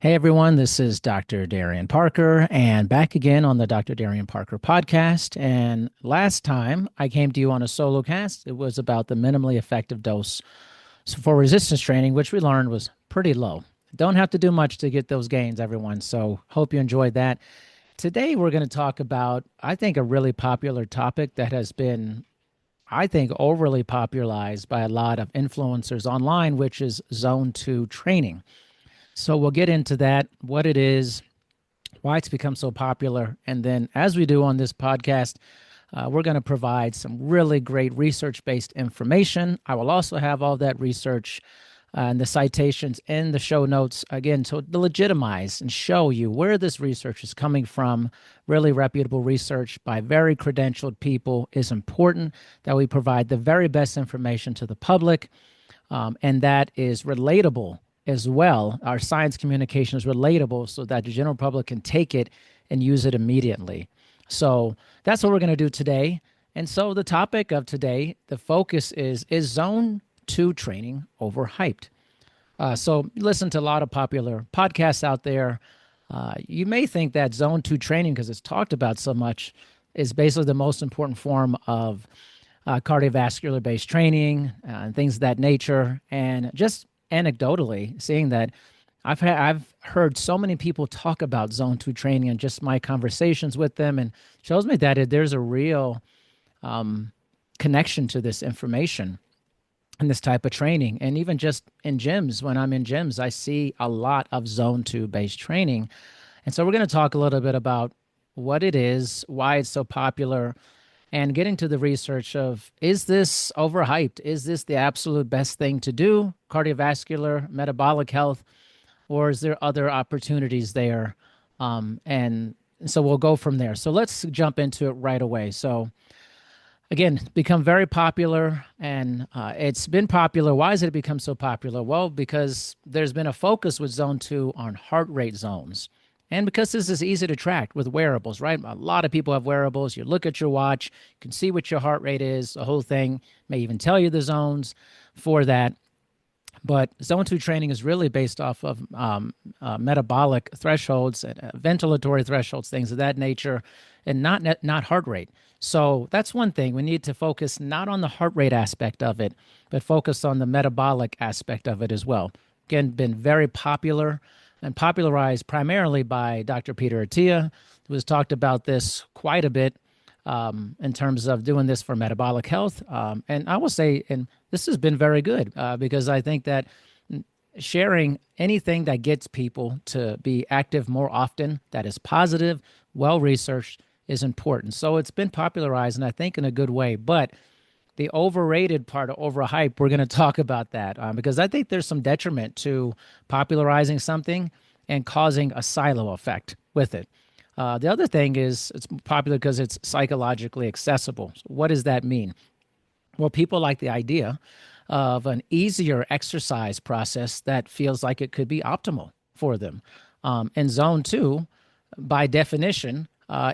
Hey everyone, this is Dr. Darian Parker, and back again on the Dr. Darian Parker podcast. And last time I came to you on a solo cast, it was about the minimally effective dose for resistance training, which we learned was pretty low. Don't have to do much to get those gains, everyone. So, hope you enjoyed that. Today, we're going to talk about, I think, a really popular topic that has been, I think, overly popularized by a lot of influencers online, which is zone two training. So we'll get into that, what it is, why it's become so popular. And then, as we do on this podcast, we're going to provide some really great research based information. I will also have all that research and the citations in the show notes, again, to legitimize and show you where this research is coming from. Really reputable research by very credentialed people is important, that we provide the very best information to the public, and that is relatable as well. Our science communication is relatable so that the general public can take it and use it immediately. So that's what we're going to do today. And so the topic of today, the focus is zone two training overhyped? So listen to a lot of popular podcasts out there. You may think that zone two training, because it's talked about so much, is basically the most important form of cardiovascular based training and things of that nature. And just anecdotally, seeing that I've heard so many people talk about zone two training and just my conversations with them, and shows me that there's a real connection to this information and this type of training. And even just in gyms, when I'm in gyms, I see a lot of zone two based training. And so we're going to talk a little bit about what it is, why it's so popular, and getting to the research of, is this overhyped? Is this the absolute best thing to do, cardiovascular, metabolic health, or is there other opportunities there? And so we'll go from there. So let's jump into it right away. So again, it's become very popular, and it's been popular. Why has it become so popular? Well, because there's been a focus with zone two on heart rate zones. And because this is easy to track with wearables, right? A lot of people have wearables. You look at your watch, you can see what your heart rate is, the whole thing, may even tell you the zones for that. But zone two training is really based off of metabolic thresholds, ventilatory thresholds, things of that nature, and not heart rate. So that's one thing. We need to focus not on the heart rate aspect of it, but focus on the metabolic aspect of it as well. Again, been very popular and popularized primarily by Dr. Peter Attia, who has talked about this quite a bit in terms of doing this for metabolic health. And I will say, and this has been very good because I think that sharing anything that gets people to be active more often, that is positive, well-researched, is important. So it's been popularized, and I think in a good way. But the overrated part of overhype, we're going to talk about that because I think there's some detriment to popularizing something and causing a silo effect with it. The other thing is it's popular because it's psychologically accessible. So what does that mean? Well, people like the idea of an easier exercise process that feels like it could be optimal for them. And zone two, by definition,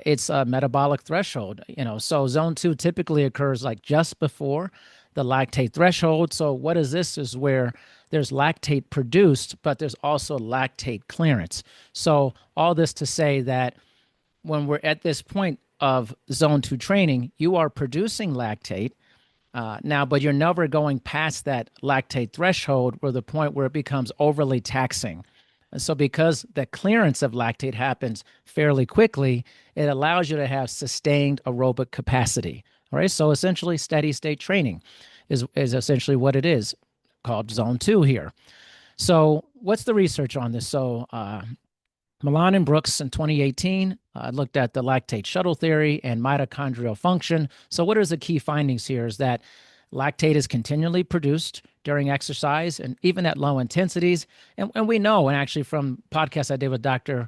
it's a metabolic threshold. So zone two typically occurs like just before the lactate threshold. So what is this? Is where there's lactate produced, but there's also lactate clearance. So all this to say that when we're at this point of zone two training, you are producing lactate now, but you're never going past that lactate threshold, where the point where it becomes overly taxing. And so because the clearance of lactate happens fairly quickly, it allows you to have sustained aerobic capacity. All right. So essentially steady state training is essentially what it is, called zone two here. So what's the research on this? So Millán and Brooks in 2018 looked at the lactate shuttle theory and mitochondrial function. So what are the key findings here is that lactate is continually produced during exercise and even at low intensities. And we know, and actually from podcasts I did with Dr.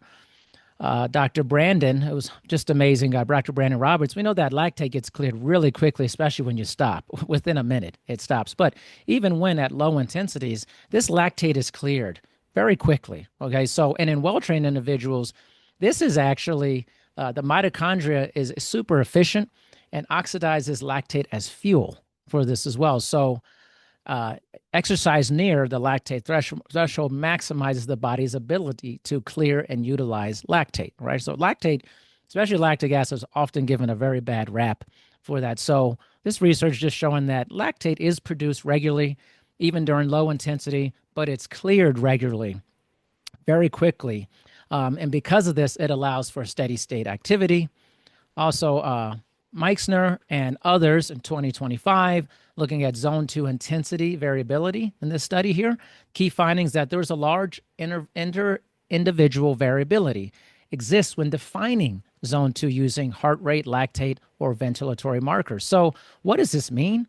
Brandon, it was just amazing. Dr. Brandon Roberts, we know that lactate gets cleared really quickly, especially when you stop. Within a minute, it stops. But even when at low intensities, this lactate is cleared very quickly. Okay, so, and in well-trained individuals, this is actually, the mitochondria is super efficient and oxidizes lactate as fuel for this as well. So exercise near the lactate threshold maximizes the body's ability to clear and utilize lactate, right? So lactate, especially lactic acid, is often given a very bad rap for that. So this research just showing that lactate is produced regularly, even during low intensity, but it's cleared regularly, very quickly. And because of this, it allows for steady state activity. Also, Meixner and others in 2025 looking at zone 2 intensity variability in this study here. Key findings that there's a large individual variability exists when defining zone 2 using heart rate, lactate, or ventilatory markers. So what does this mean?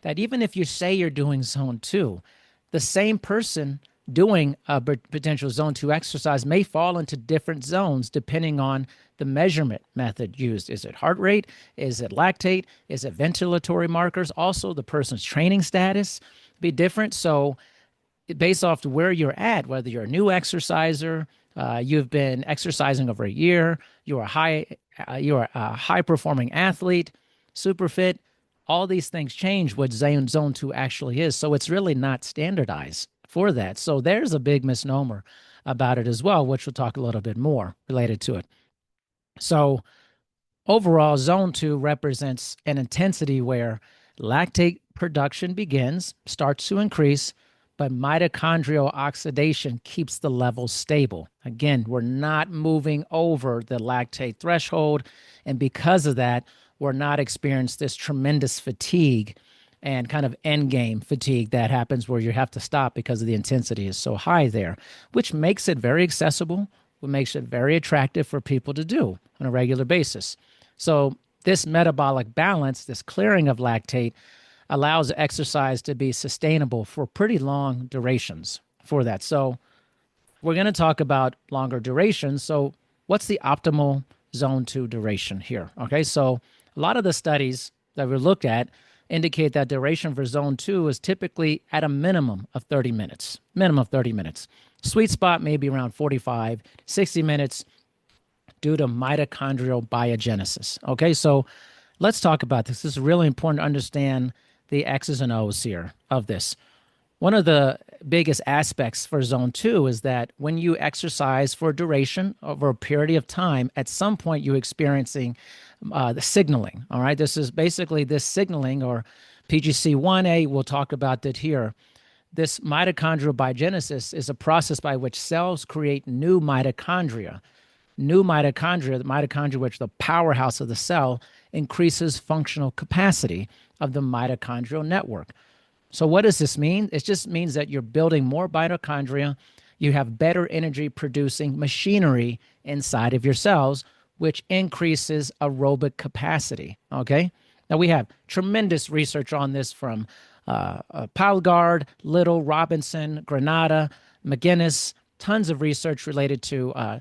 That even if you say you're doing zone 2, the same person doing a potential zone 2 exercise may fall into different zones depending on the measurement method used. Is it heart rate? Is it lactate? Is it ventilatory markers? Also, the person's training status be different. So based off where you're at, whether you're a new exerciser, you've been exercising over a year, you're a high performing athlete, super fit, all these things change what zone 2 actually is. So it's really not standardized for that. So there's a big misnomer about it as well, which we'll talk a little bit more related to it. So overall, zone 2 represents an intensity where lactate production starts to increase, but mitochondrial oxidation keeps the levels stable. Again, we're not moving over the lactate threshold, and because of that, we're not experiencing this tremendous fatigue and kind of end game fatigue that happens where you have to stop because of the intensity is so high there, which makes it very accessible, what makes it very attractive for people to do on a regular basis. So this metabolic balance, this clearing of lactate, allows exercise to be sustainable for pretty long durations for that. So we're going to talk about longer durations. So what's the optimal zone 2 duration here? Okay, so a lot of the studies that we looked at indicate that duration for zone 2 is typically at a minimum of 30 minutes. Sweet spot may be around 45, 60 minutes due to mitochondrial biogenesis. Okay, so let's talk about this. This is really important to understand the X's and O's here of this. One of the biggest aspects for zone 2 is that when you exercise for a duration over a period of time, at some point you're experiencing the signaling. All right, this is basically this signaling, or PGC1A. We'll talk about that here. This mitochondrial biogenesis is a process by which cells create new mitochondria. The mitochondria, which the powerhouse of the cell, increases functional capacity of the mitochondrial network. So what does this mean? It just means that you're building more mitochondria, you have better energy producing machinery inside of your cells, which increases aerobic capacity, okay? Now we have tremendous research on this from Palgard, Little, Robinson, Granada, McGinnis, tons of research related to,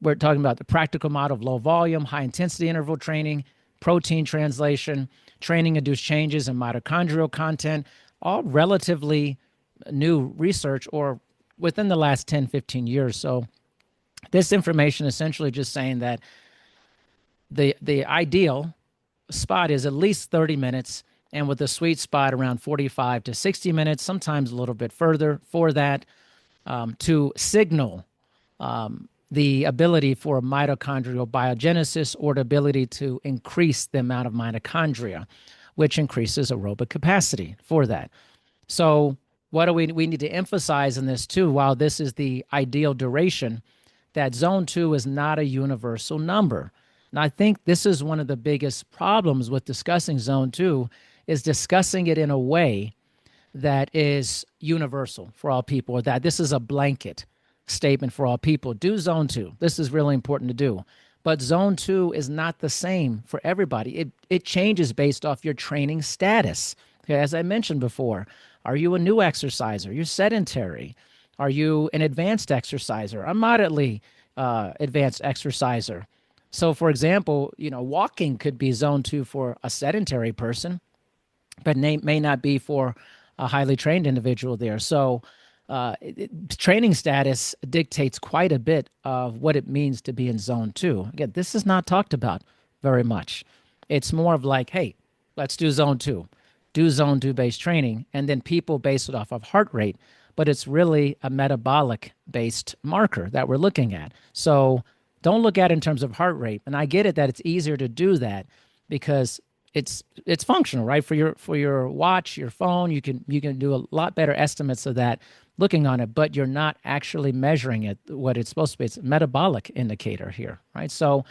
we're talking about the practical model of low volume, high intensity interval training, protein translation, training-induced changes in mitochondrial content, all relatively new research or within the last 10, 15 years. So this information essentially just saying that the ideal spot is at least 30 minutes, and with the sweet spot around 45 to 60 minutes, sometimes a little bit further for that, to signal the ability for mitochondrial biogenesis, or the ability to increase the amount of mitochondria, which increases aerobic capacity for that. So what do we need to emphasize in this too, while this is the ideal duration, that zone 2 is not a universal number. And I think this is one of the biggest problems with discussing zone 2, is discussing it in a way that is universal for all people, or that this is a blanket statement for all people. Do zone 2. This is really important to do. But zone 2 is not the same for everybody. It changes based off your training status. Okay, as I mentioned before, are you a new exerciser? You're sedentary. Are you an advanced exerciser? A moderately advanced exerciser. So, for example, walking could be zone 2 for a sedentary person, but may not be for a highly trained individual there. So training status dictates quite a bit of what it means to be in zone 2. Again, this is not talked about very much. It's more of like, hey, let's do zone 2. do zone 2 based training, and then people base it off of heart rate, but it's really a metabolic based marker that we're looking at. So don't look at it in terms of heart rate. And I get it that it's easier to do that because it's functional, right? For your watch, your phone, you can do a lot better estimates of that looking on it, but you're not actually measuring it what it's supposed to be. It's a metabolic indicator here, right? So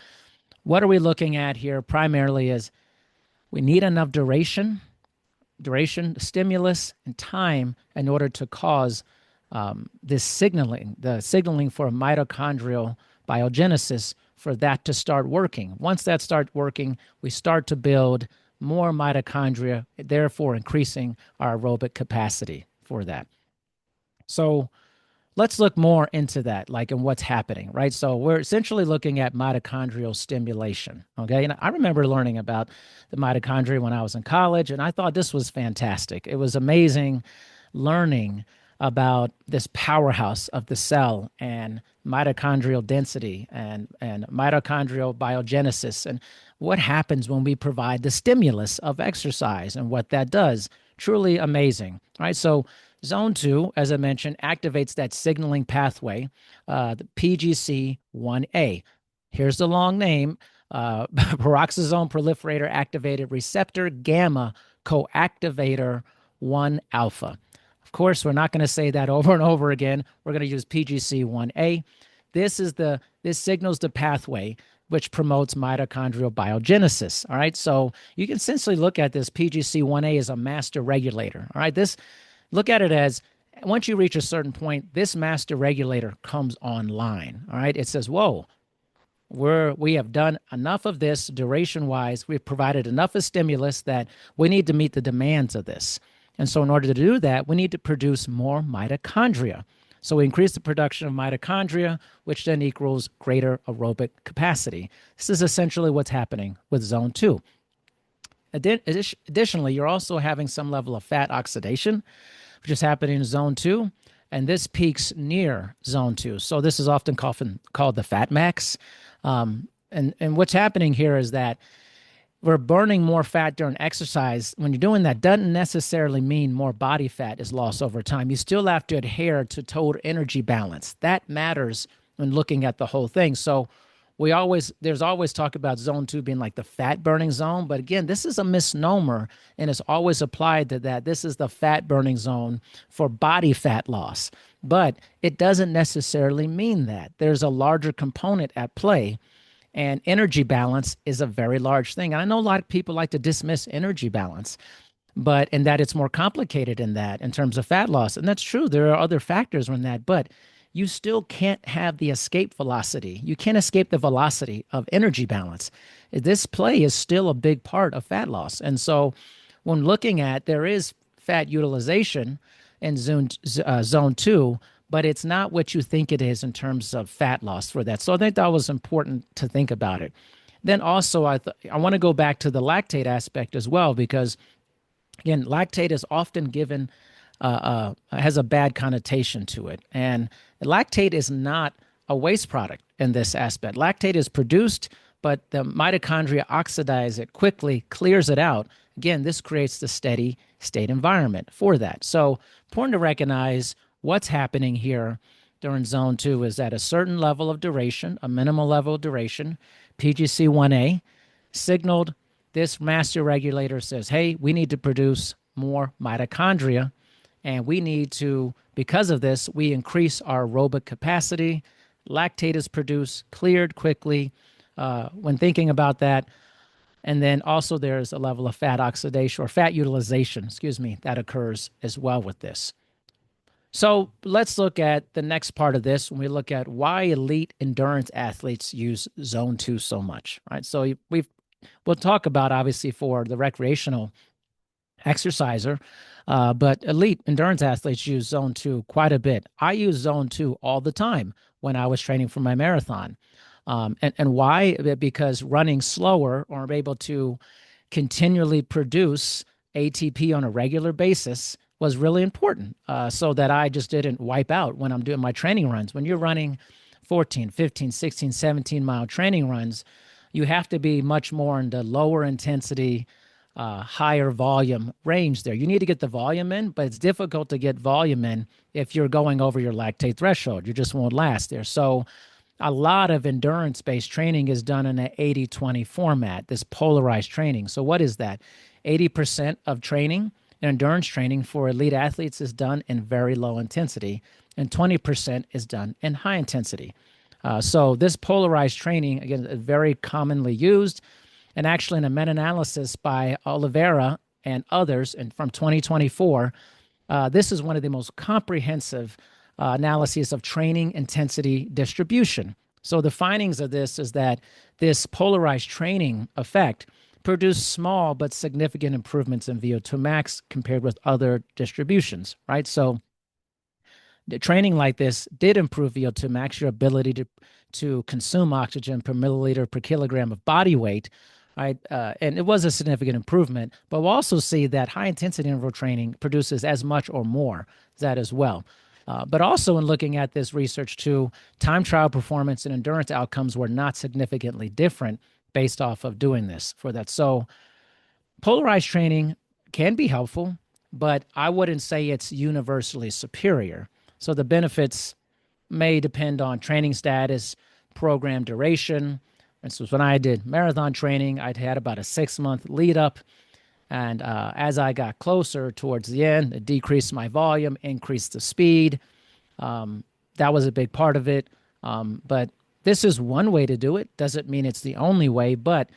what are we looking at here primarily is we need enough duration, stimulus, and time in order to cause this signaling, the signaling for mitochondrial biogenesis, for that to start working. Once that starts working, we start to build more mitochondria, therefore increasing our aerobic capacity for that. So let's look more into that, like in what's happening, right? So we're essentially looking at mitochondrial stimulation, okay? And I remember learning about the mitochondria when I was in college, and I thought this was fantastic. It was amazing learning about this powerhouse of the cell and mitochondrial density and mitochondrial biogenesis and what happens when we provide the stimulus of exercise and what that does. Truly amazing, right? So Zone 2, as I mentioned, activates that signaling pathway, the PGC1A. Here's the long name, peroxisome proliferator activated receptor gamma coactivator 1 alpha. Of course, we're not going to say that over and over again. We're going to use PGC1A. This signals the pathway which promotes mitochondrial biogenesis. All right, so you can essentially look at this PGC1A as a master regulator. All right, look at it as once you reach a certain point, this master regulator comes online. All right, it says, whoa, we have done enough of this duration-wise. We've provided enough of stimulus that we need to meet the demands of this. And so in order to do that, we need to produce more mitochondria. So we increase the production of mitochondria, which then equals greater aerobic capacity. This is essentially what's happening with Zone 2. Additionally, you're also having some level of fat oxidation, which is happening in Zone 2, and this peaks near Zone 2. So this is often called the fat max. And what's happening here is that we're burning more fat during exercise. When you're doing that, doesn't necessarily mean more body fat is lost over time. You still have to adhere to total energy balance. That matters when looking at the whole thing. So there's always talk about Zone 2 being like the fat burning zone, but again, this is a misnomer and it's always applied to that. This is the fat burning zone for body fat loss, but it doesn't necessarily mean that. There's a larger component at play, and energy balance is a very large thing. And I know a lot of people like to dismiss energy balance, and that it's more complicated in that in terms of fat loss. And that's true. There are other factors in that, but you still can't have the escape velocity. You can't escape the velocity of energy balance. This play is still a big part of fat loss. And so when looking at, there is fat utilization in zone 2, but it's not what you think it is in terms of fat loss for that. So I think that was important to think about it. Then also, I want to go back to the lactate aspect as well, because again, lactate is often given, has a bad connotation to it. And lactate is not a waste product in this aspect. Lactate is produced, but the mitochondria oxidize it quickly, clears it out. Again, this creates the steady state environment for that. So important to recognize what's happening here during Zone 2 is at a certain level of duration, a minimal level of duration, PGC1A signaled. This master regulator says, hey, we need to produce more mitochondria, and we need to, because of this, we increase our aerobic capacity. Lactate is produced, cleared quickly when thinking about that. And then also there's a level of fat oxidation or fat utilization, that occurs as well with this. So let's look at the next part of this when we look at why elite endurance athletes use Zone 2 so much, right? So we'll talk about, obviously, for the recreational exerciser, but elite endurance athletes use Zone 2 quite a bit. I use Zone 2 all the time when I was training for my marathon. And why? Because running slower, or I'm able to continually produce ATP on a regular basis, was really important, so that I just didn't wipe out when I'm doing my training runs. When you're running 14, 15, 16, 17-mile training runs, you have to be much more into lower intensity, higher volume range there. You need to get the volume in, but it's difficult to get volume in if you're going over your lactate threshold. You just won't last there. So a lot of endurance-based training is done in an 80-20 format, this polarized training. So what is that? 80% of training, endurance training for elite athletes is done in very low intensity, and 20% is done in high intensity. So this polarized training, again, is very commonly used. And actually, in a meta-analysis by Oliveira and others from 2024, this is one of the most comprehensive analyses of training intensity distribution. So the findings of this is that this polarized training effect produced small but significant improvements in VO2 max compared with other distributions, right? So the training like this did improve VO2 max, your ability to consume oxygen per milliliter per kilogram of body weight, right? And it was a significant improvement, but we'll also see that high intensity interval training produces as much or more that as well. But also in looking at this research too, time trial performance and endurance outcomes were not significantly different based off of doing this for that. So polarized training can be helpful, but I wouldn't say it's universally superior. So the benefits may depend on training status, program duration. And so when I did marathon training, I'd had about a 6-month lead up. And as I got closer towards the end, it decreased my volume, increased the speed. That was a big part of it. But this is one way to do it. Doesn't mean it's the only way. But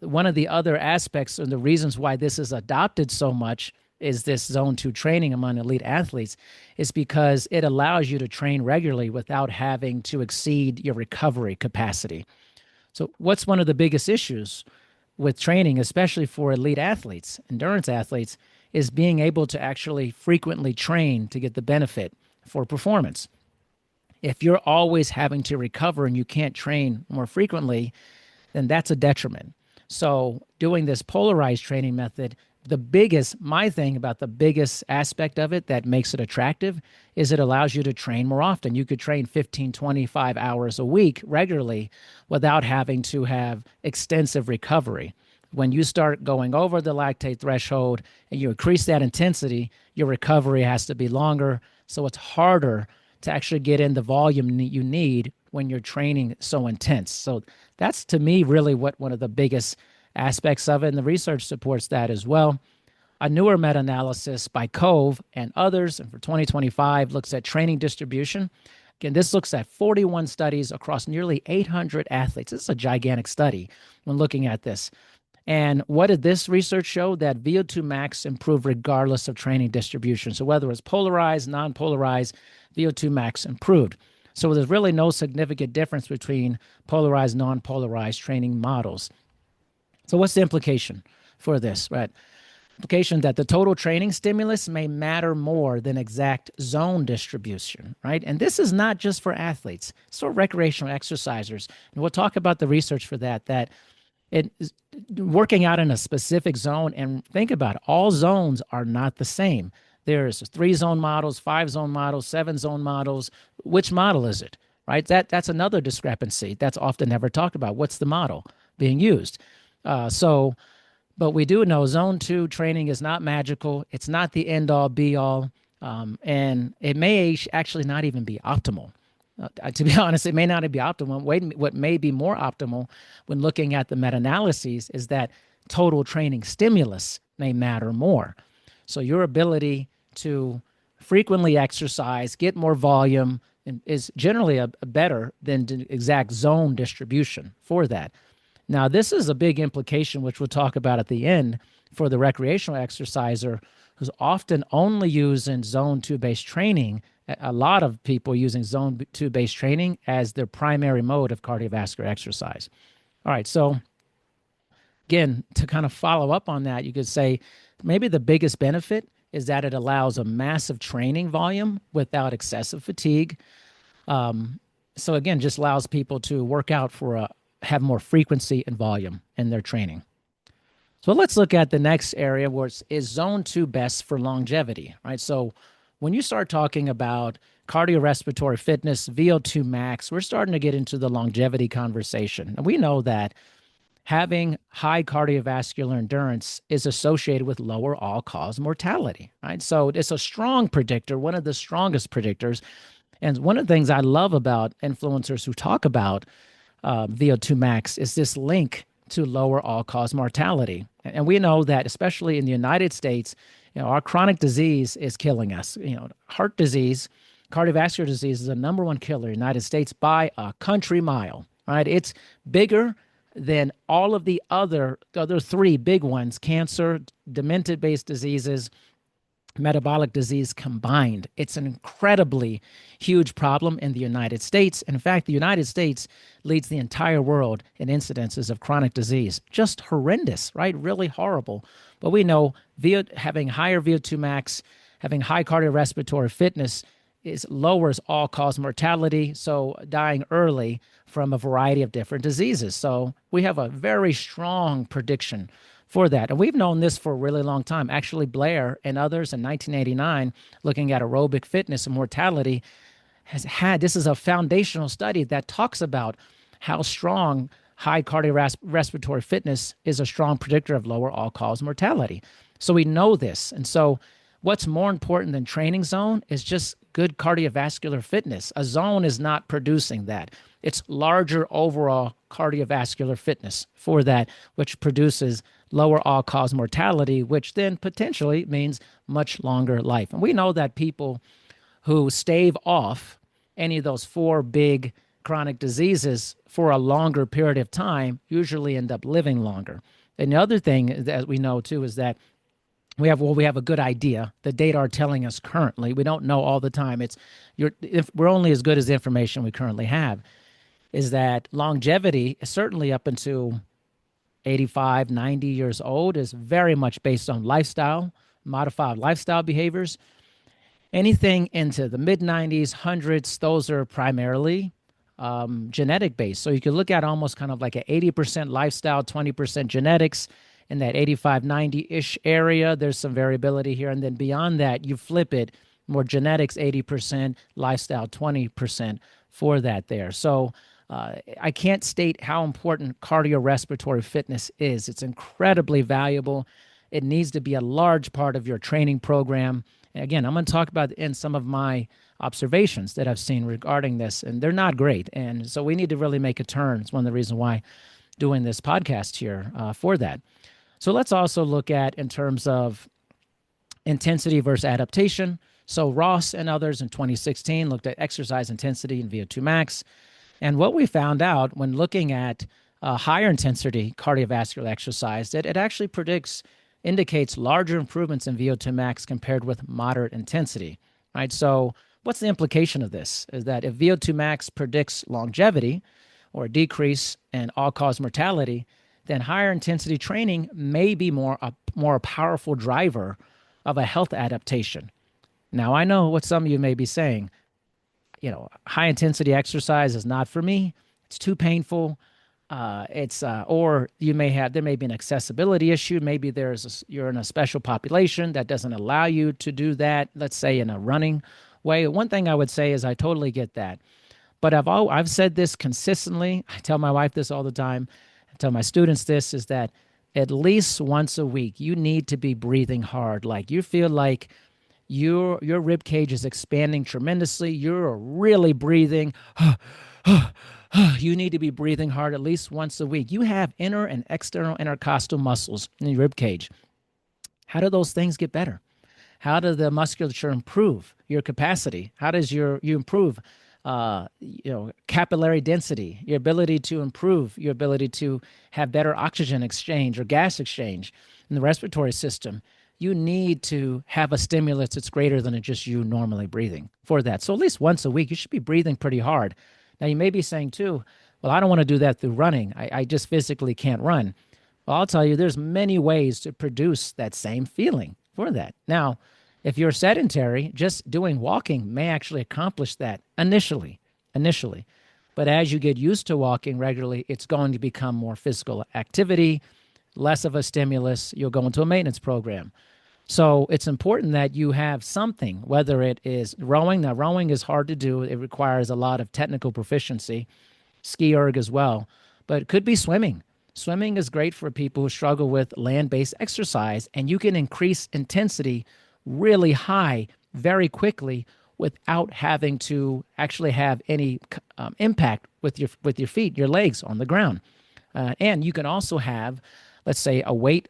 one of the other aspects and the reasons why this is adopted so much is this zone 2 training among elite athletes is because it allows you to train regularly without having to exceed your recovery capacity. So what's one of the biggest issues with training, especially for elite athletes, endurance athletes, is being able to actually frequently train to get the benefit for performance. If you're always having to recover and you can't train more frequently, then that's a detriment. So doing this polarized training method, my thing about the biggest aspect of it that makes it attractive is it allows you to train more often. You could train 15, 25 hours a week regularly without having to have extensive recovery. When you start going over the lactate threshold and you increase that intensity, your recovery has to be longer. So it's harder to actually get in the volume you need when you're training so intense. So that's, to me, really what one of the biggest aspects of it, and the research supports that as well. A newer meta-analysis by Cove and others, and for 2025, looks at training distribution. Again, this looks at 41 studies across nearly 800 athletes. This is a gigantic study when looking at this. And what did this research show? That VO2 max improved regardless of training distribution. So whether it's polarized, non-polarized, VO2 max improved. So there's really no significant difference between polarized, non-polarized training models. So what's the implication for this, right? Implication that the total training stimulus may matter more than exact zone distribution, right? And this is not just for athletes, it's for recreational exercisers. And we'll talk about the research for that it is working out in a specific zone. And think about it, all zones are not the same. There's 3-zone models, 5-zone models, 7-zone models. Which model is it, right? That's another discrepancy that's often never talked about. What's the model being used? But we do know zone 2 training is not magical. It's not the end all be all. And it may actually not even be optimal. To be honest, it may not be optimal. What may be more optimal when looking at the meta-analyses is that total training stimulus may matter more. So your ability to frequently exercise, get more volume, is generally a better than the exact zone distribution for that. Now, this is a big implication, which we'll talk about at the end, for the recreational exerciser who's often only using zone 2-based training. A lot of people using zone 2-based training as their primary mode of cardiovascular exercise. All right, so again, to kind of follow up on that, you could say maybe the biggest benefit is that it allows a massive training volume without excessive fatigue. So again, just allows people to work out have more frequency and volume in their training. So let's look at the next area, where is zone 2 best for longevity, right? So when you start talking about cardiorespiratory fitness, VO2 max, we're starting to get into the longevity conversation. And we know that having high cardiovascular endurance is associated with lower all-cause mortality, right? So it's a strong predictor, one of the strongest predictors. And one of the things I love about influencers who talk about VO2 max is this link to lower all-cause mortality. And we know that, especially in the United States, our chronic disease is killing us. Heart disease, cardiovascular disease is the number one killer in the United States by a country mile, right? It's bigger than all of the other three big ones: cancer, dementia-based diseases, metabolic disease combined. It's an incredibly huge problem in the United States. In fact, the United States leads the entire world in incidences of chronic disease. Just horrendous, right? Really horrible. But we know having higher VO2 max, having high cardiorespiratory fitness lowers all-cause mortality, so dying early from a variety of different diseases. So we have a very strong prediction for that. And we've known this for a really long time. Actually, Blair and others in 1989, looking at aerobic fitness and mortality, this is a foundational study that talks about how strong high cardiorespiratory fitness is a strong predictor of lower all-cause mortality. So we know this. And so what's more important than training zone is just good cardiovascular fitness. A zone is not producing that. It's larger overall cardiovascular fitness for that, which produces lower all-cause mortality, which then potentially means much longer life. And we know that people who stave off any of those four big chronic diseases for a longer period of time usually end up living longer. And the other thing that we know too is that we have a good idea. The data are telling us currently. We don't know all the time. We're only as good as the information we currently have. Is that longevity, certainly up until 85, 90 years old, is very much based on lifestyle, modified lifestyle behaviors. Anything into the mid-90s, hundreds, those are primarily genetic based. So you can look at almost kind of like an 80% lifestyle, 20% genetics. In that 85, 90-ish area, there's some variability here. And then beyond that, you flip it, more genetics, 80%, lifestyle, 20% for that there. So I can't state how important cardiorespiratory fitness is. It's incredibly valuable. It needs to be a large part of your training program. And again, I'm going to talk about in some of my observations that I've seen regarding this, and they're not great. And so we need to really make a turn. It's one of the reasons why doing this podcast here for that. So let's also look at in terms of intensity versus adaptation. So Ross and others in 2016 looked at exercise intensity and VO2 max. And what we found out when looking at higher intensity cardiovascular exercise, that it actually indicates larger improvements in VO2 max compared with moderate intensity, right? So what's the implication of this? Is that if VO2 max predicts longevity or a decrease in all-cause mortality, then higher intensity training may be more a powerful driver of a health adaptation. Now, I know what some of you may be saying. High intensity exercise is not for me. It's too painful. Or there may be an accessibility issue. Maybe you're in a special population that doesn't allow you to do that. Let's say in a running way. One thing I would say is I totally get that, but I've said this consistently. I tell my wife this all the time. I tell my students this, is that at least once a week, you need to be breathing hard. Like you feel like your rib cage is expanding tremendously. You're really breathing. You need to be breathing hard at least once a week. You have inner and external intercostal muscles in your rib cage. How do those things get better? How does the musculature improve your capacity? How does you improve capillary density, your ability to improve, your ability to have better oxygen exchange or gas exchange in the respiratory system? You need to have a stimulus that's greater than just you normally breathing for that. So at least once a week, you should be breathing pretty hard. Now, you may be saying too, well, I don't want to do that through running. I just physically can't run. Well, I'll tell you, there's many ways to produce that same feeling for that. Now, if you're sedentary, just doing walking may actually accomplish that initially. But as you get used to walking regularly, it's going to become more physical activity, less of a stimulus. You'll go into a maintenance program. So it's important that you have something, whether it is rowing. Now, rowing is hard to do. It requires a lot of technical proficiency, ski erg as well. But it could be swimming. Swimming is great for people who struggle with land-based exercise, and you can increase intensity really high very quickly without having to actually have any impact with your feet, your legs on the ground. And you can also have, let's say, a weight.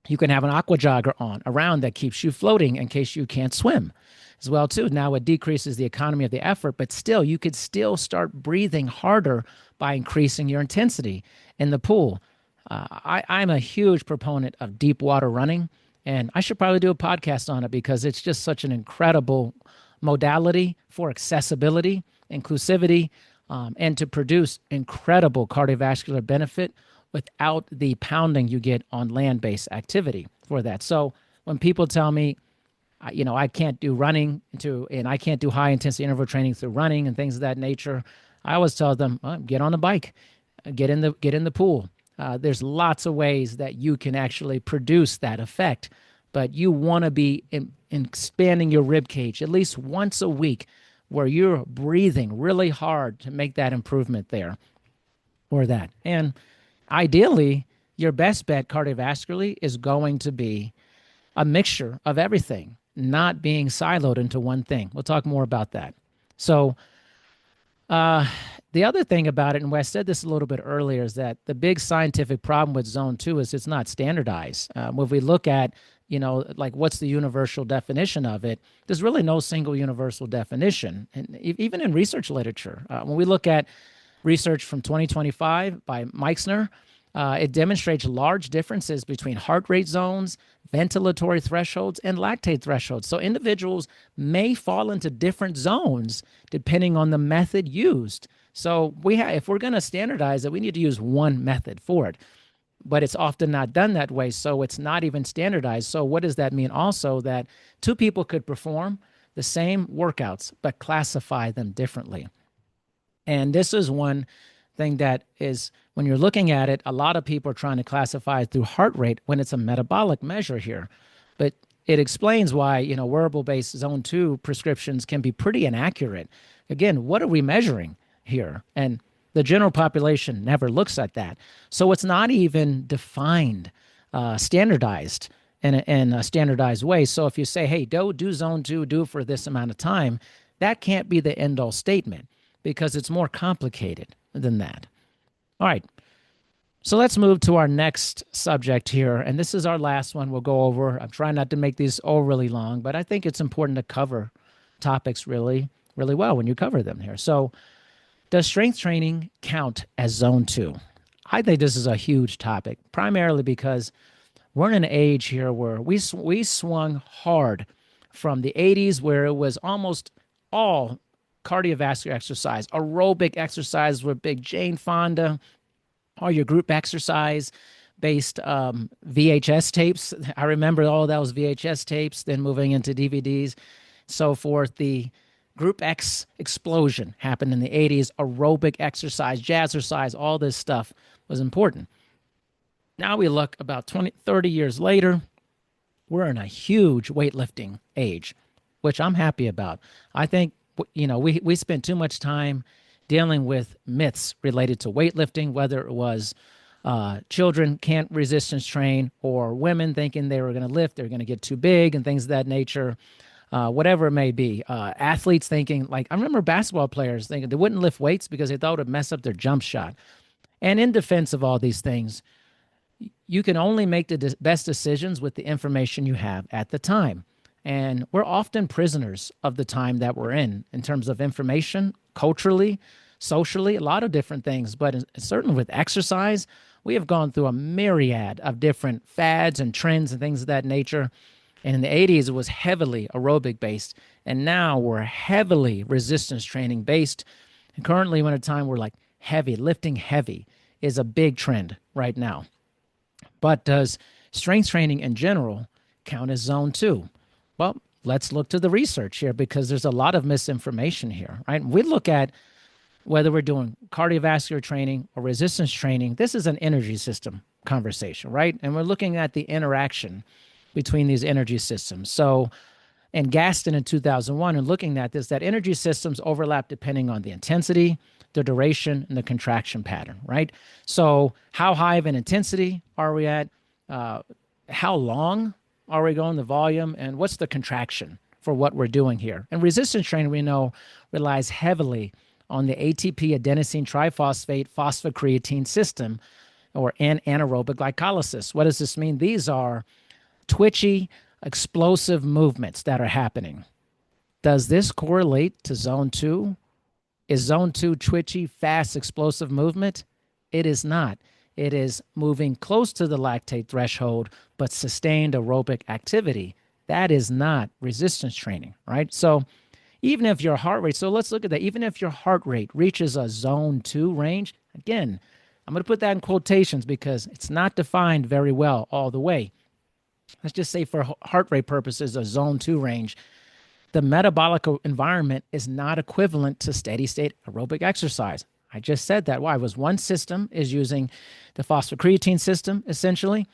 You can have an aqua jogger on around that keeps you floating in case you can't swim as well too. Now it decreases the economy of the effort, but still you could still start breathing harder by increasing your intensity in the pool. I'm a huge proponent of deep water running, and I should probably do a podcast on it because it's just such an incredible modality for accessibility, inclusivity, and to produce incredible cardiovascular benefit without the pounding you get on land-based activity for that. So when people tell me, I can't do running and I can't do high intensity interval training through running and things of that nature, I always tell them, get on a bike, get in the pool. There's lots of ways that you can actually produce that effect, but you want to be expanding your rib cage at least once a week where you're breathing really hard to make that improvement there or that. And ideally, your best bet cardiovascularly is going to be a mixture of everything, not being siloed into one thing. We'll talk more about that. So the other thing about it, and Wes said this a little bit earlier, is that the big scientific problem with zone 2 is it's not standardized. When we look at, like what's the universal definition of it, there's really no single universal definition. And even in research literature, when we look at research from 2025 by Meixner, it demonstrates large differences between heart rate zones, ventilatory thresholds, and lactate thresholds. So individuals may fall into different zones depending on the method used. So if we're going to standardize it, we need to use one method for it. But it's often not done that way, so it's not even standardized. So what does that mean also? That two people could perform the same workouts, but classify them differently. And this is one thing that is, when you're looking at it, a lot of people are trying to classify it through heart rate when it's a metabolic measure here. But it explains why, wearable-based zone 2 prescriptions can be pretty inaccurate. Again, what are we measuring here? And the general population never looks at that. So it's not even defined, standardized in a standardized way. So if you say, hey, do zone 2, do it for this amount of time, that can't be the end-all statement because it's more complicated than that. All right. So let's move to our next subject here. And this is our last one we'll go over. I'm trying not to make these overly long, but I think it's important to cover topics really, really well when you cover them here. So does strength training count as zone 2? I think this is a huge topic, primarily because we're in an age here where we swung hard from the 80s, where it was almost all cardiovascular exercise, aerobic exercise with big Jane Fonda, all your group exercise based VHS tapes. I remember all those VHS tapes, then moving into DVDs, so forth. The Group X explosion happened in the 80s. Aerobic exercise, jazzercise, all this stuff was important. Now we look about 20, 30 years later, we're in a huge weightlifting age, which I'm happy about. I think, we spent too much time dealing with myths related to weightlifting, whether it was children can't resistance train or women thinking they were going to lift, they're going to get too big and things of that nature. Whatever it may be, athletes thinking, like I remember basketball players thinking they wouldn't lift weights because they thought it would mess up their jump shot. And in defense of all these things, you can only make the best decisions with the information you have at the time. And we're often prisoners of the time that we're in terms of information, culturally, socially, a lot of different things. But certainly with exercise, we have gone through a myriad of different fads and trends and things of that nature. And in the 80s, it was heavily aerobic based. And now we're heavily resistance training based. And currently, we're at a time where lifting heavy is a big trend right now. But does strength training in general count as zone 2? Well, let's look to the research here because there's a lot of misinformation here, right? We look at whether we're doing cardiovascular training or resistance training. This is an energy system conversation, right? And we're looking at the interaction between these energy systems. So and Gaston in 2001, and looking at this, that energy systems overlap depending on the intensity, the duration, and the contraction pattern, right? So how high of an intensity are we at? How long are we going, the volume, and what's the contraction for what we're doing here? And resistance training, we know, relies heavily on the ATP adenosine triphosphate phosphocreatine system, or anaerobic glycolysis. What does this mean? These are twitchy, explosive movements that are happening. Does this correlate to zone 2? Is zone 2 twitchy, fast, explosive movement? It is not. It is moving close to the lactate threshold, but sustained aerobic activity. That is not resistance training, right? So even if your heart rate, so let's look at that. Even if your heart rate reaches a zone 2 range, again, I'm going to put that in quotations because it's not defined very well all the way. Let's just say for heart rate purposes, a zone 2 range, the metabolic environment is not equivalent to steady state aerobic exercise. I just said that. Why? Was one system is using the phosphocreatine system, essentially,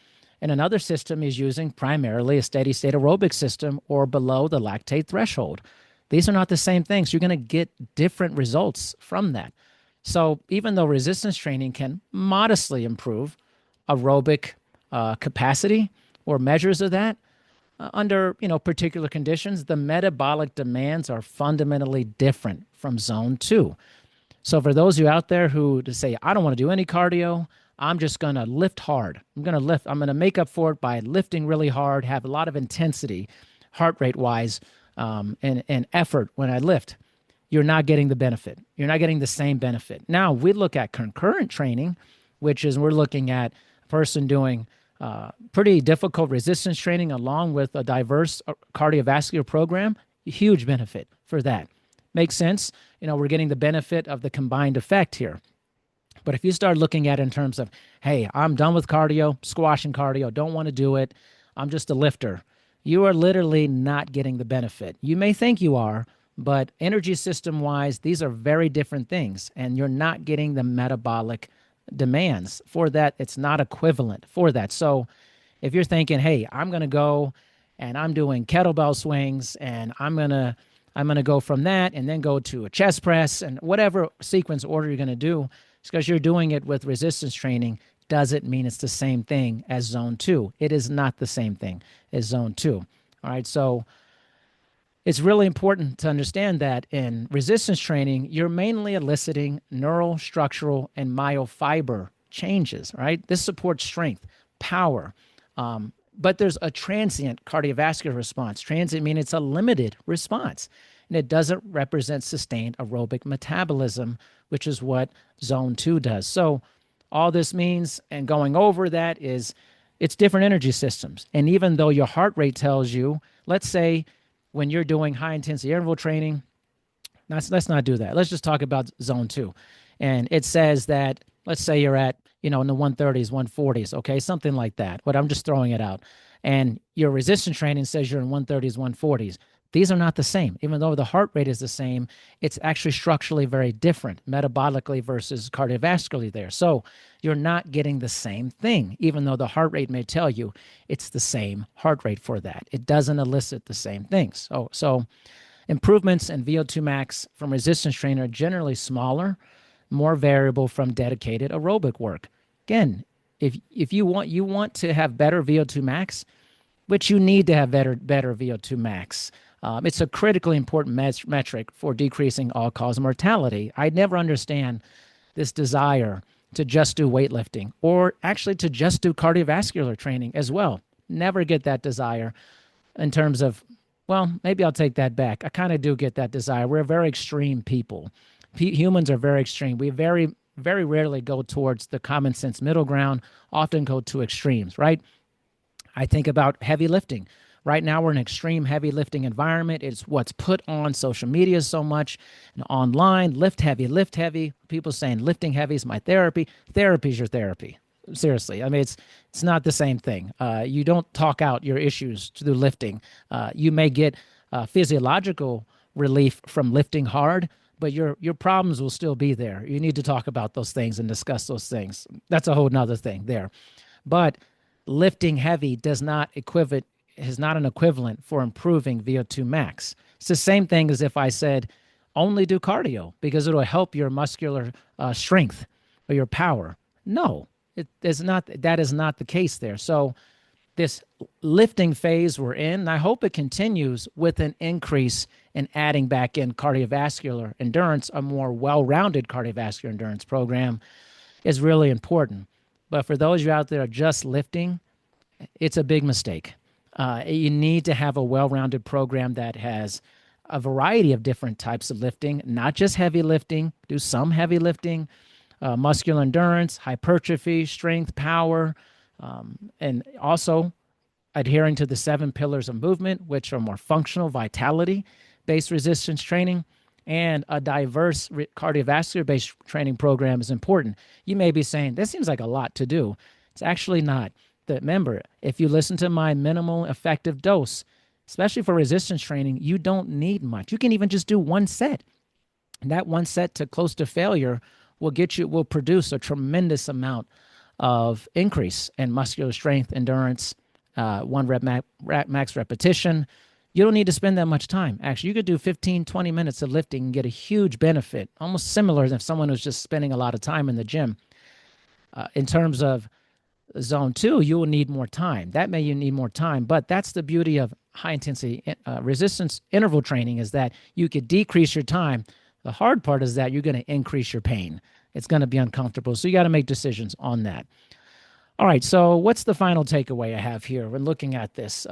and another system is using primarily a steady state aerobic system or below the lactate threshold. These are not the same things. You're going to get different results from that. So even though resistance training can modestly improve aerobic capacity or measures of that, under particular conditions, the metabolic demands are fundamentally different from zone 2. So for those of you out there who say, I don't want to do any cardio, I'm just going to lift hard. I'm going to make up for it by lifting really hard, have a lot of intensity, heart rate wise, and effort when I lift. You're not getting the benefit. You're not getting the same benefit. Now, we look at concurrent training, which is we're looking at a person doing pretty difficult resistance training along with a diverse cardiovascular program. Huge benefit for that. Makes sense. We're getting the benefit of the combined effect here. But if you start looking at it in terms of, hey, I'm done with cardio, squashing cardio, don't want to do it, I'm just a lifter, you are literally not getting the benefit. You may think you are, but energy system-wise, these are very different things, and you're not getting the metabolic demands for that. It's not equivalent for that. So if you're thinking, hey, I'm going to go and I'm doing kettlebell swings and I'm going to go from that and then go to a chest press and whatever sequence order you're going to do, it's because you're doing it with resistance training, doesn't mean it's the same thing as zone 2. It is not the same thing as zone 2. All right, so it's really important to understand that in resistance training, you're mainly eliciting neural, structural, and myofiber changes, right? This supports strength, power, but there's a transient cardiovascular response. Transient meaning it's a limited response, and it doesn't represent sustained aerobic metabolism, which is what zone 2 does. So all this means, and going over that, is it's different energy systems. And even though your heart rate tells you, let's say when you're doing high-intensity interval training, let's not do that. Let's just talk about zone 2. And it says that, let's say you're at, in the 130s, 140s, okay, something like that. But I'm just throwing it out. And your resistance training says you're in 130s, 140s. These are not the same. Even though the heart rate is the same, it's actually structurally very different, metabolically versus cardiovascularly there. So you're not getting the same thing, even though the heart rate may tell you it's the same heart rate for that. It doesn't elicit the same things. So improvements in VO2 max from resistance training are generally smaller, more variable from dedicated aerobic work. Again, if you want to have better VO2 max, which you need to have better VO2 max. It's a critically important metric for decreasing all-cause mortality. I never understand this desire to just do weightlifting or actually to just do cardiovascular training as well. Never get that desire in terms of, well, maybe I'll take that back. I kind of do get that desire. We're very extreme people. Humans are very extreme. We very, very rarely go towards the common sense middle ground, often go to extremes, right? I think about heavy lifting. Right now, we're in an extreme heavy lifting environment. It's what's put on social media so much and online. Lift heavy. People saying lifting heavy is my therapy. Therapy is your therapy. Seriously. I mean, it's not the same thing. You don't talk out your issues through lifting. You may get physiological relief from lifting hard, but your problems will still be there. You need to talk about those things and discuss those things. That's a whole nother thing there. But lifting heavy does not is not an equivalent for improving VO2 max. It's the same thing as if I said only do cardio because it'll help your muscular strength or your power. No, it is not. That is not the case there. So this lifting phase we're in, and I hope it continues with an increase in adding back in cardiovascular endurance. A more well-rounded cardiovascular endurance program is really important. But for those of you out there are just lifting, it's a big mistake. You need to have a well-rounded program that has a variety of different types of lifting, not just heavy lifting. Do some heavy lifting, muscular endurance, hypertrophy, strength, power, and also adhering to the 7 pillars of movement, which are more functional, vitality-based resistance training, and a diverse cardiovascular-based training program is important. You may be saying, this seems like a lot to do. It's actually not. Remember, if you listen to my minimal effective dose, especially for resistance training, you don't need much. You can even just do one set. And that one set to close to failure will produce a tremendous amount of increase in muscular strength, endurance, one rep max repetition. You don't need to spend that much time. Actually, you could do 15, 20 minutes of lifting and get a huge benefit, almost similar as if someone was just spending a lot of time in the gym. In terms of zone 2, you will need more time. You need more time, but that's the beauty of high-intensity resistance interval training is that you could decrease your time. The hard part is that you're going to increase your pain. It's going to be uncomfortable, so you got to make decisions on that. All right, so what's the final takeaway I have here when looking at this?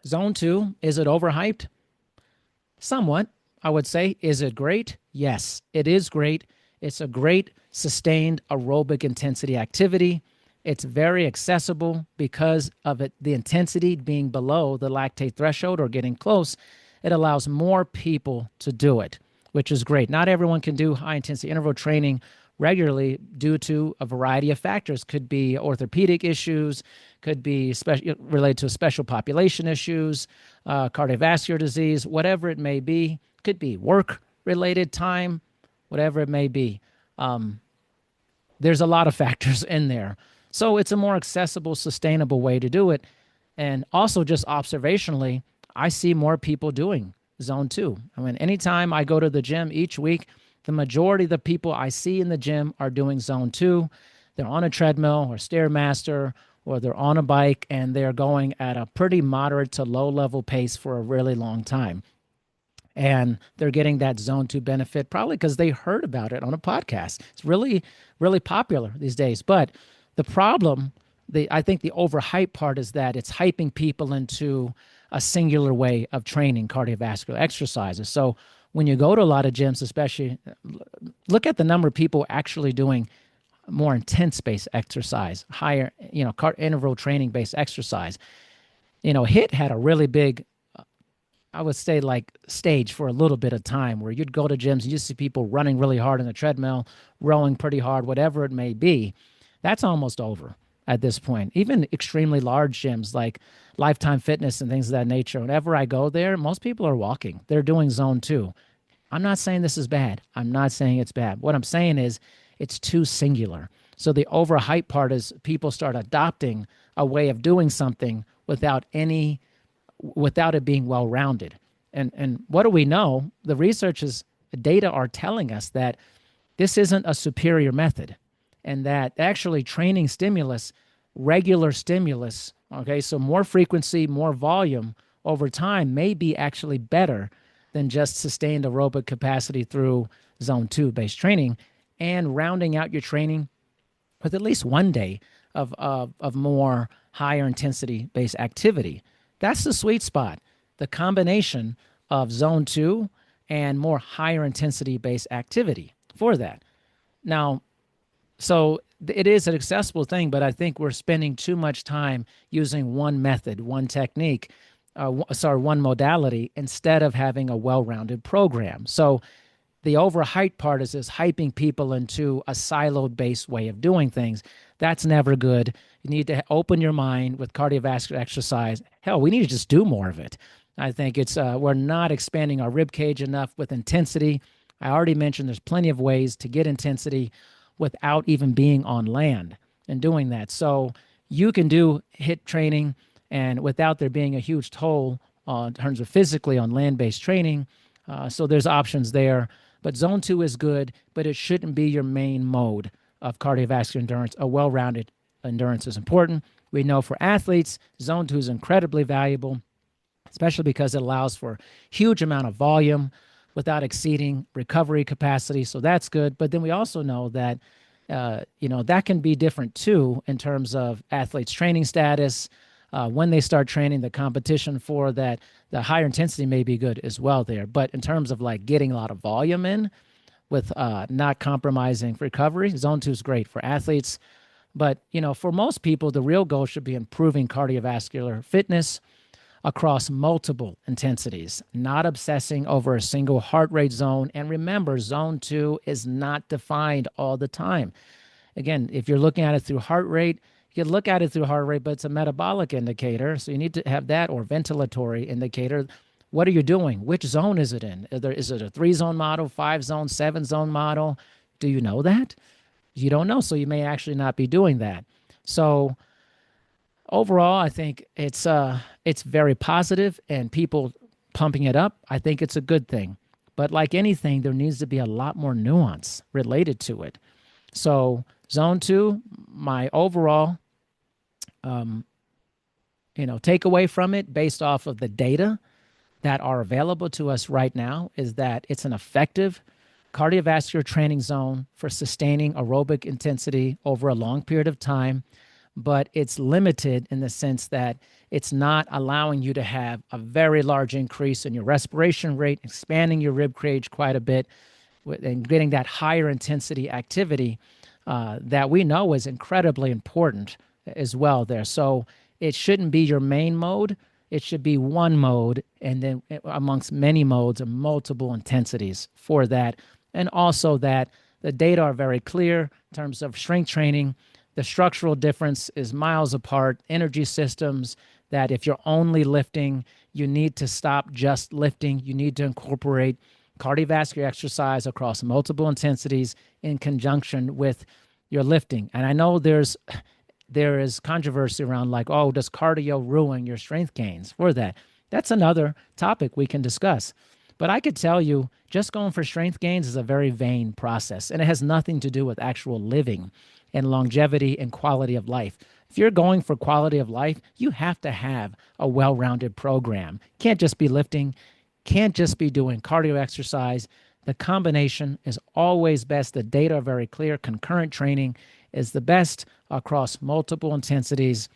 Zone 2, is it overhyped? Somewhat, I would say. Is it great? Yes, it is great. It's a great sustained aerobic intensity activity. It's very accessible because of the intensity being below the lactate threshold or getting close. It allows more people to do it, which is great. Not everyone can do high-intensity interval training regularly due to a variety of factors. Could be orthopedic issues, could be related to special population issues, cardiovascular disease, whatever it may be. Could be work-related time, whatever it may be. There's a lot of factors in there. So it's a more accessible, sustainable way to do it. And also just observationally, I see more people doing zone 2. I mean, anytime I go to the gym each week, the majority of the people I see in the gym are doing zone 2. They're on a treadmill or Stairmaster, or they're on a bike, and they're going at a pretty moderate to low-level pace for a really long time. And they're getting that zone 2 benefit probably because they heard about it on a podcast. It's really, really popular these days. But the problem, I think the overhyped part is that it's hyping people into a singular way of training cardiovascular exercises. So when you go to a lot of gyms, especially, look at the number of people actually doing more intense-based exercise, higher, interval training-based exercise. HIIT had a really big, I would say, like stage for a little bit of time where you'd go to gyms and you see people running really hard on the treadmill, rowing pretty hard, whatever it may be. That's almost over at this point. Even extremely large gyms like Lifetime Fitness and things of that nature, whenever I go there, most people are walking. They're doing zone 2. I'm not saying this is bad. I'm not saying it's bad. What I'm saying is it's too singular. So the overhyped part is people start adopting a way of doing something without it being well-rounded. And what do we know? The data are telling us that this isn't a superior method, and that actually training stimulus, regular stimulus, okay, so more frequency, more volume over time may be actually better than just sustained aerobic capacity through zone 2 based training, and rounding out your training with at least one day of more higher intensity based activity. That's the sweet spot, the combination of zone 2 and more higher intensity based activity for that. Now, so it is an accessible thing, but I think we're spending too much time using one method, one technique, one modality, instead of having a well-rounded program. So the overhyped part is hyping people into a siloed-based way of doing things. That's never good. You need to open your mind with cardiovascular exercise. Hell, we need to just do more of it. I think we're not expanding our rib cage enough with intensity. I already mentioned there's plenty of ways to get intensity without even being on land and doing that. So you can do HIIT training and without there being a huge toll in terms of physically on land-based training. So there's options there. But zone 2 is good, but it shouldn't be your main mode of cardiovascular endurance. A well-rounded endurance is important. We know for athletes, zone 2 is incredibly valuable, especially because it allows for huge amount of volume without exceeding recovery capacity. So that's good. But then we also know that, that can be different too in terms of athletes' training status. When they start training, the competition for that, the higher intensity may be good as well there. But in terms of like getting a lot of volume in with not compromising recovery, zone 2 is great for athletes. But, for most people, the real goal should be improving cardiovascular fitness across multiple intensities, not obsessing over a single heart rate zone. And remember, zone 2 is not defined all the time. Again, if you're looking at it through heart rate, you can look at it through heart rate, but it's a metabolic indicator. So you need to have that, or ventilatory indicator. What are you doing? Which zone is it in? Is it a 3-zone model, 5-zone, 7-zone model? Do you know that? You don't know, so you may actually not be doing that. So overall, I think it's very positive, and people pumping it up, I think it's a good thing. But like anything, there needs to be a lot more nuance related to it. So zone 2, my overall, takeaway from it based off of the data that are available to us right now is that it's an effective cardiovascular training zone for sustaining aerobic intensity over a long period of time, but it's limited in the sense that it's not allowing you to have a very large increase in your respiration rate, expanding your rib cage quite a bit, and getting that higher intensity activity that we know is incredibly important as well there. So it shouldn't be your main mode. It should be one mode, and then amongst many modes and multiple intensities for that. And also that the data are very clear in terms of strength training. The structural difference is miles apart. Energy systems, that if you're only lifting, you need to stop just lifting. You need to incorporate cardiovascular exercise across multiple intensities in conjunction with your lifting. And I know there is controversy around like, oh, does cardio ruin your strength gains for that? That's another topic we can discuss. But I could tell you, just going for strength gains is a very vain process, and it has nothing to do with actual living and longevity and quality of life. If you're going for quality of life, you have to have a well-rounded program. Can't just be lifting, can't just be doing cardio exercise. The combination is always best. The data are very clear. Concurrent training is the best across multiple intensities.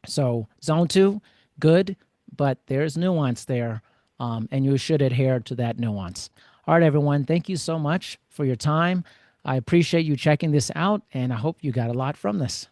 So zone 2, good, but there's nuance there, and you should adhere to that nuance. All right, everyone, thank you so much for your time. I appreciate you checking this out, and I hope you got a lot from this.